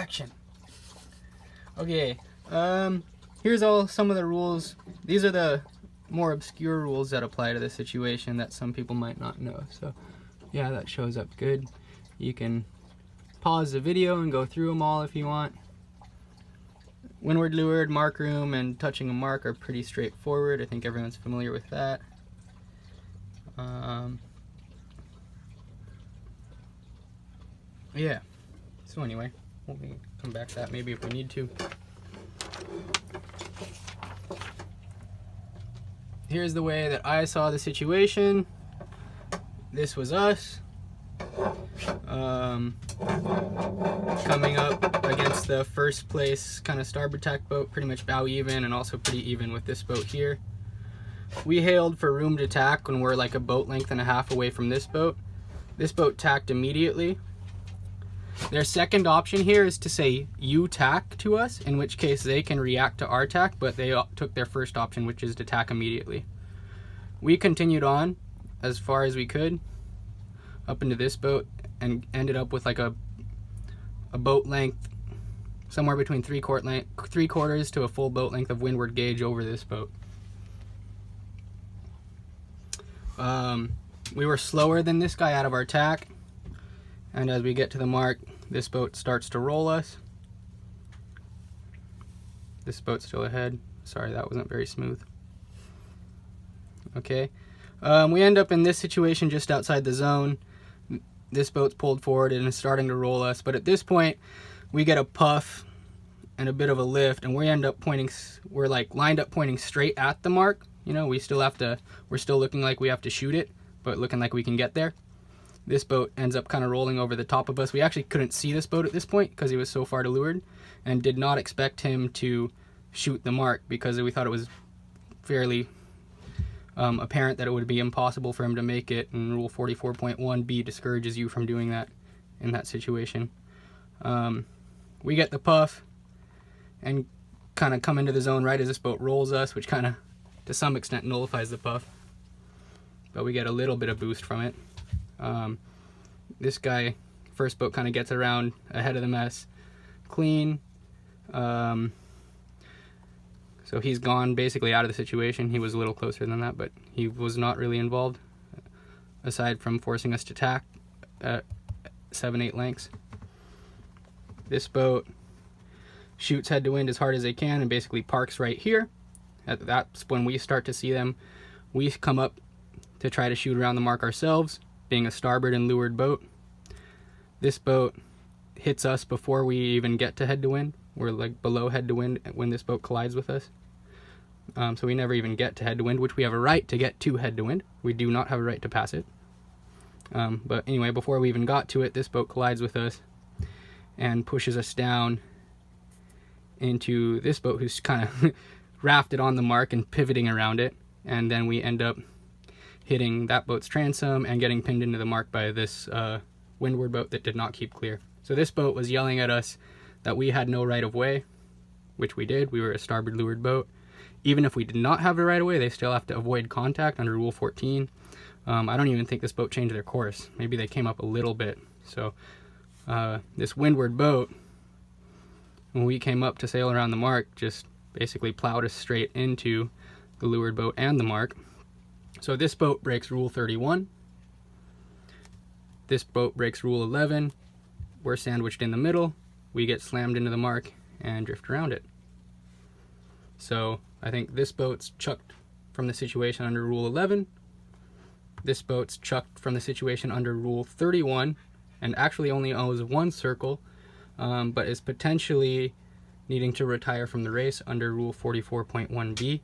action. Okay, here's some of the rules. These are the more obscure rules that apply to this situation that some people might not know. So yeah, that shows up good. You can pause the video and go through them all if you want. Windward, leeward, mark room, and touching a mark are pretty straightforward. I think everyone's familiar with that. Yeah, so anyway, we'll come back to that maybe if we need to. Here's the way that I saw the situation. This was us coming up against the first place kind of starboard tack boat, pretty much bow even, and also pretty even with this boat here. We hailed for room to tack when we're like a boat length and a half away from this boat. This boat tacked immediately. Their second option here is to say you tack to us, in which case they can react to our tack, but they took their first option, which is to tack immediately. We continued on as far as we could up into this boat and ended up with like a boat length somewhere between 3/4 to a full boat length of windward gauge over this boat. We were slower than this guy out of our tack, and as we get to the mark, this boat starts to roll us. This boat's still ahead. Sorry, that wasn't very smooth. Okay, we end up in this situation just outside the zone. This boat's pulled forward and is starting to roll us, but at this point we get a puff and a bit of a lift, and we end up pointing, we're like lined up pointing straight at the mark. You know, we're still looking like we have to shoot it, but looking like we can get there. This boat ends up kind of rolling over the top of us. We actually couldn't see this boat at this point because he was so far to leeward, and did not expect him to shoot the mark because we thought it was fairly apparent that it would be impossible for him to make it, and Rule 44.1b discourages you from doing that in that situation. We get the puff and kind of come into the zone right as this boat rolls us, which kind of to some extent nullifies the puff, but we get a little bit of boost from it. This guy, first boat, kind of gets around ahead of the mess clean. So he's gone basically out of the situation. He was a little closer than that, but he was not really involved, aside from forcing us to tack at 7-8 lengths. This boat shoots head to wind as hard as they can and basically parks right here. That's when we start to see them. We come up to try to shoot around the mark ourselves, being a starboard and leeward boat. This boat hits us before we even get to head to wind. We're like below head to wind when this boat collides with us. So we never even get to head to wind, which we have a right to get to head to wind. We do not have a right to pass it. But anyway, before we even got to it, this boat collides with us and pushes us down into this boat, who's kind of rafted on the mark and pivoting around it. And then we end up hitting that boat's transom and getting pinned into the mark by this windward boat that did not keep clear. So this boat was yelling at us that we had no right of way, which we did. We were a starboard leeward boat. Even if we did not have a right of way, they still have to avoid contact under Rule 14. I don't even think this boat changed their course. Maybe they came up a little bit. So this windward boat, when we came up to sail around the mark, just basically plowed us straight into the leeward boat and the mark. So this boat breaks Rule 31. This boat breaks Rule 11. We're sandwiched in the middle. We get slammed into the mark and drift around it. So I think this boat's chucked from the situation under Rule 11. This boat's chucked from the situation under Rule 31 and actually only owes one circle, but is potentially needing to retire from the race under Rule 44.1b.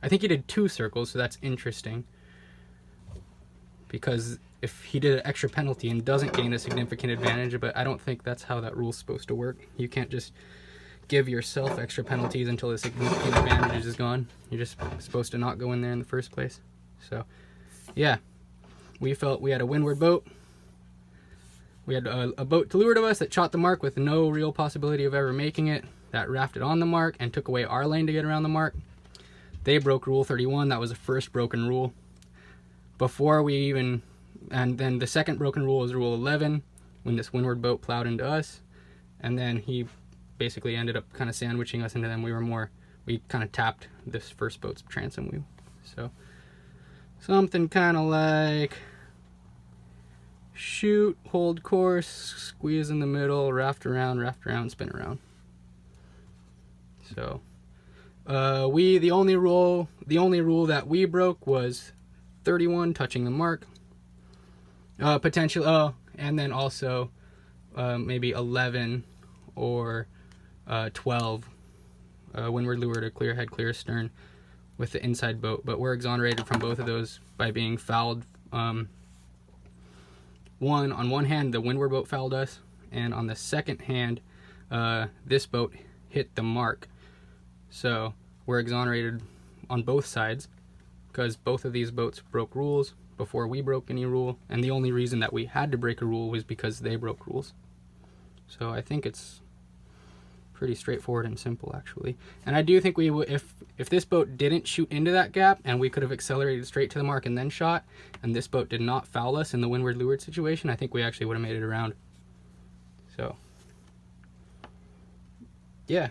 I think he did 2 circles, so that's interesting, because if he did an extra penalty and doesn't gain a significant advantage, but I don't think that's how that rule's supposed to work. You can't just give yourself extra penalties until the significant advantage is gone. You're just supposed to not go in there in the first place. So yeah, we felt we had a windward boat. We had a boat to leeward of us that shot the mark with no real possibility of ever making it, that rafted on the mark and took away our lane to get around the mark. They broke Rule 31. That was the first broken rule. And then the second broken rule was Rule 11, when this windward boat plowed into us. and then he basically ended up kind of sandwiching us into them. We kind of tapped this first boat's transom. So something kind of like shoot, hold course, squeeze in the middle, raft around, spin around. So the only rule that we broke was 31, touching the mark. And then also maybe 11 or 12, windward, leeward, or clear head, clear stern with the inside boat. But we're exonerated from both of those by being fouled. On one hand, the windward boat fouled us, and on the second hand, this boat hit the mark. So we're exonerated on both sides because both of these boats broke rules before we broke any rule, and the only reason that we had to break a rule was because they broke rules. So I think it's pretty straightforward and simple, actually. And I do think we would, if this boat didn't shoot into that gap and we could have accelerated straight to the mark and then shot, and this boat did not foul us in the windward leeward situation, I think we actually would have made it around. So yeah.